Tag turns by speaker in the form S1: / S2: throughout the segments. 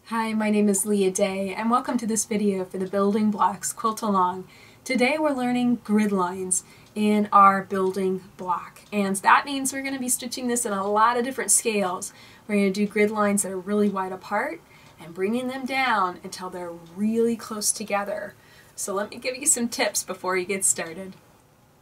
S1: Hi, my name is Leah Day, and welcome to this video for the Building Blocks Quilt Along. Today we're learning grid lines in our building block, and that means we're going to be stitching this in a lot of different scales. We're going to do grid lines that are really wide apart and bringing them down until they're really close together. So let me give you some tips before you get started.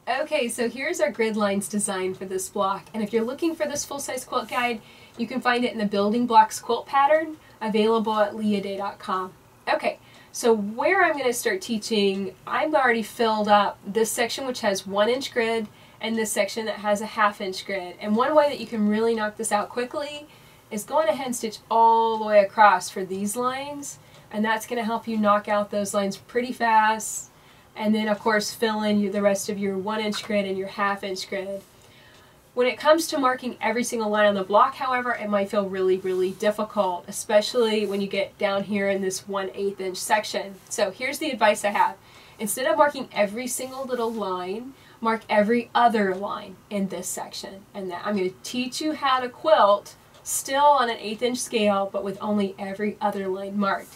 S1: Okay, so here's our Gridlines design for this block, and if you're looking for this full-size quilt guide, you can find it in the Building Blocks quilt pattern, available at leahday.com. Okay, so where I'm going to start teaching, I've already filled up this section which has 1-inch grid and this section that has a 1/2-inch grid. And one way that you can really knock this out quickly is going ahead and stitch all the way across for these lines, and that's going to help you knock out those lines pretty fast. And then of course fill in the rest of your 1-inch grid and your 1/2-inch grid. When it comes to marking every single line on the block, however, it might feel really difficult, especially when you get down here in this 1/8 inch section. So here's the advice I have. Instead of marking every single little line, mark every other line in this section. And that I'm going to teach you how to quilt still on an 1/8 inch scale, but with only every other line marked.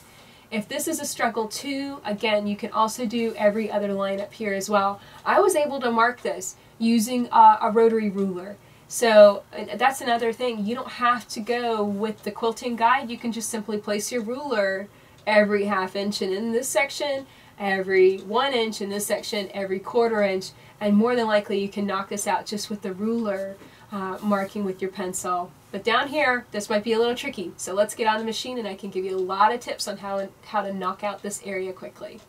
S1: If this is a struggle too, again, you can also do every other line up here as well. I was able to mark this using a rotary ruler. So that's another thing. You don't have to go with the quilting guide. You can just simply place your ruler every 1/2 inch in this section, every 1 inch in this section, every 1/4 inch, and more than likely you can knock this out just with the ruler marking with your pencil. But down here, this might be a little tricky. So let's get on the machine and I can give you a lot of tips on how to knock out this area quickly.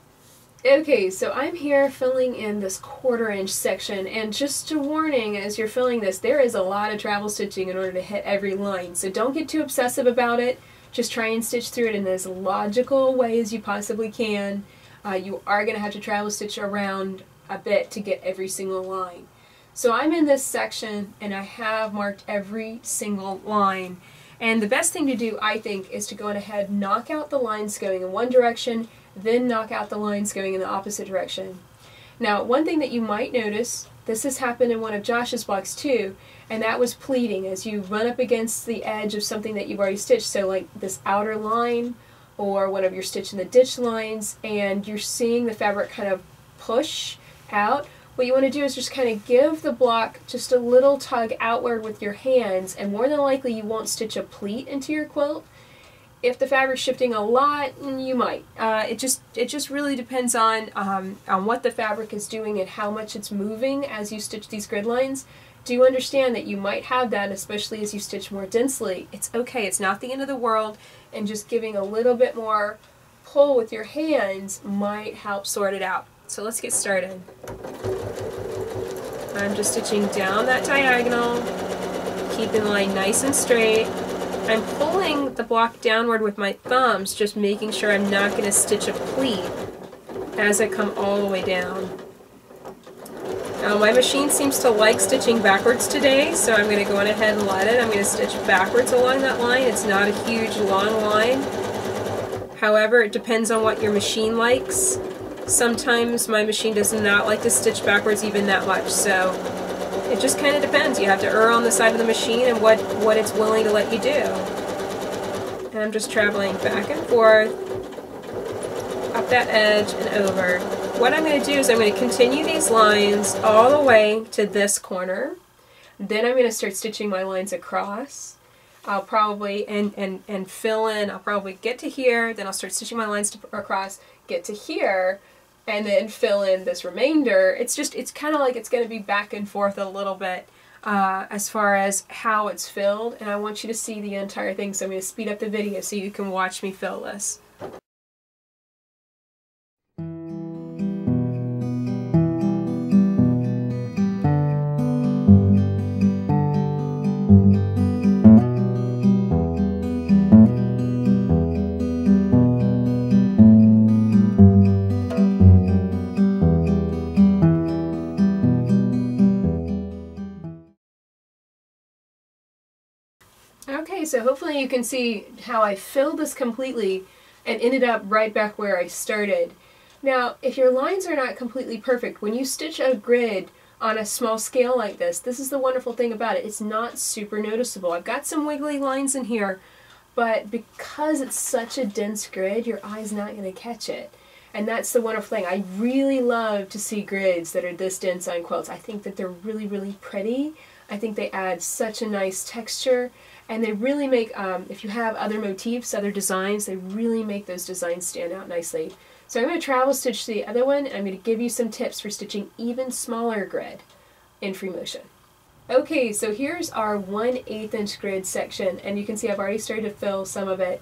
S1: Okay, so I'm here filling in this 1/4 inch section, and just a warning, as you're filling this, there is a lot of travel stitching in order to hit every line. So don't get too obsessive about it. Just try and stitch through it in as logical way as you possibly can. You are going to have to travel stitch around a bit to get every single line. So I'm in this section and I have marked every single line. And the best thing to do, I think, is to go ahead and knock out the lines going in one direction, then knock out the lines going in the opposite direction. Now, one thing that you might notice, this has happened in one of Josh's blocks too, and that was pleating as you run up against the edge of something that you've already stitched. So like this outer line or one of your stitch in the ditch lines, and you're seeing the fabric kind of push out. What you want to do is just kind of give the block just a little tug outward with your hands, and more than likely you won't stitch a pleat into your quilt. If the fabric's shifting a lot, you might. It just really depends on what the fabric is doing and how much it's moving as you stitch these grid lines. Do understand that you might have that, especially as you stitch more densely. It's okay, it's not the end of the world, and just giving a little bit more pull with your hands might help sort it out. So let's get started. I'm just stitching down that diagonal, keeping the line nice and straight. I'm pulling the block downward with my thumbs, just making sure I'm not going to stitch a pleat as I come all the way down. Now my machine seems to like stitching backwards today, so I'm going to go on ahead and let it. I'm going to stitch backwards along that line. It's not a huge long line. However, it depends on what your machine likes. Sometimes my machine does not like to stitch backwards even that much, so it just kind of depends. You have to err on the side of the machine and what it's willing to let you do. And I'm just traveling back and forth, up that edge and over. What I'm going to do is I'm going to continue these lines all the way to this corner. Then I'm going to start stitching my lines across. I'll probably, and fill in, I'll probably get to here, then I'll start stitching my lines across, get to here, and then fill in this remainder. It's kind of like it's going to be back and forth a little bit as far as how it's filled, and I want you to see the entire thing, so I'm going to speed up the video so you can watch me fill this. Okay, so hopefully you can see how I filled this completely and ended up right back where I started. Now, if your lines are not completely perfect, when you stitch a grid on a small scale like this is the wonderful thing about it. It's not super noticeable. I've got some wiggly lines in here,
S2: but because it's such a dense grid, your eye's not going to catch it. And that's the wonderful thing. I really love to see grids that are this dense on quilts. I think that they're really, really pretty. I think they add such a nice texture, and they really make, if you have other motifs, other designs, they really make those designs stand out nicely. So I'm going to travel stitch the other one, and I'm going to give you some tips for stitching even smaller grid in free motion. Okay, so here's our 1/8 inch grid section, and you can see I've already started to fill some of it.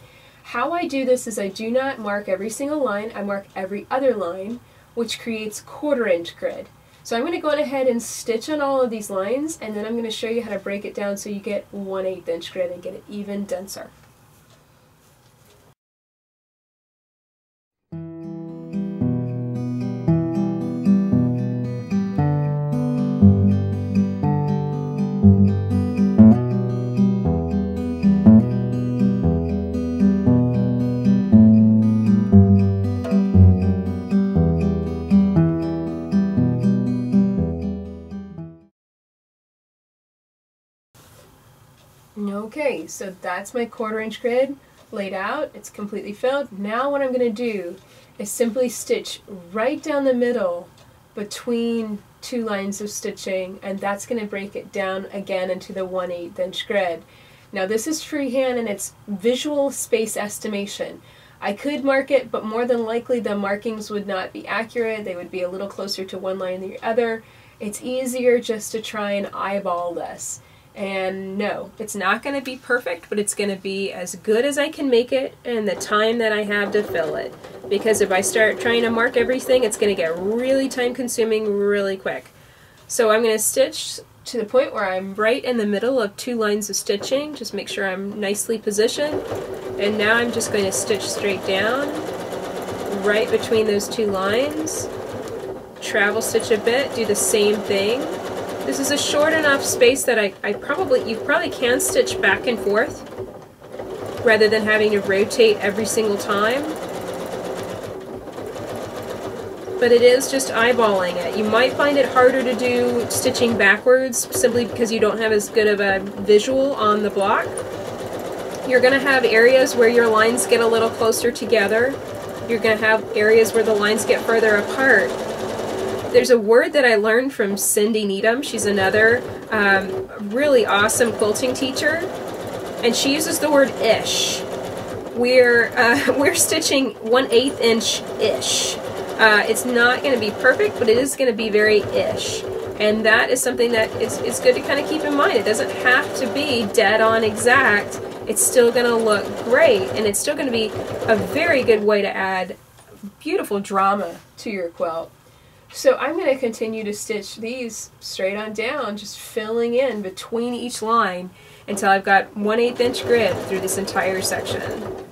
S2: How I do this is I do not mark every single line, I mark every other line, which creates 1/4 inch grid. So I'm going to go ahead and stitch on all of these lines, and then I'm going to show you how to break it down so you get 1/8 inch grid and get it even denser. Okay, so that's my 1/4 inch grid laid out. It's completely filled. Now what I'm going to do is simply stitch right down the middle between two lines of stitching, and that's going to break it down again into the 1/8 inch grid. Now this is freehand and it's visual space estimation. I could mark it, but more than likely the markings would not be accurate. They would be a little closer to one line than the other. It's easier just to try and eyeball this. And no, it's not going to be perfect, but it's going to be as good as I can make it in the time that I have to fill it. Because if I start trying to mark everything, it's going to get really time consuming really quick. So I'm going to stitch to the point where I'm right in the middle of two lines of stitching. Just make sure I'm nicely positioned. And now I'm just going to stitch straight down, right between those two lines. Travel stitch a bit, do the same thing. This is a short enough space that you probably can stitch back and forth rather than having to rotate every single time. But it is just eyeballing it. You might find it harder to do stitching backwards simply because you don't have as good of a visual on the block. You're going to have areas where your lines get a little closer together. You're going to have areas where the lines get further apart. There's a word that I learned from Cindy Needham. She's another really awesome quilting teacher, and she uses the word ish. We're stitching 1/8 inch ish. It's not going to be perfect, but it is going to be very ish, and that is something that it's good to kind of keep in mind. It doesn't have to be dead on exact. It's still going to look great, and it's still going to be a very good way to add beautiful drama to your quilt. So I'm going to continue to stitch these straight on down, just filling in between each line until I've got 1/8 inch grid through this entire section.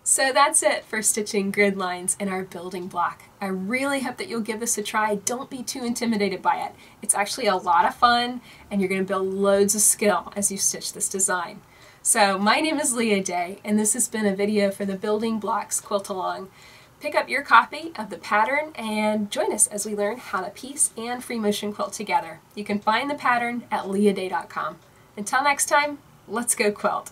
S1: So that's it for stitching grid lines in our building block. I really hope that you'll give this a try. Don't be too intimidated by it. It's actually a lot of fun, and you're going to build loads of skill as you stitch this design. So my name is Leah Day, and this has been a video for the Building Blocks Quilt Along. Pick up your copy of the pattern and join us as we learn how to piece and free motion quilt together. You can find the pattern at leahday.com. Until next time, let's go quilt!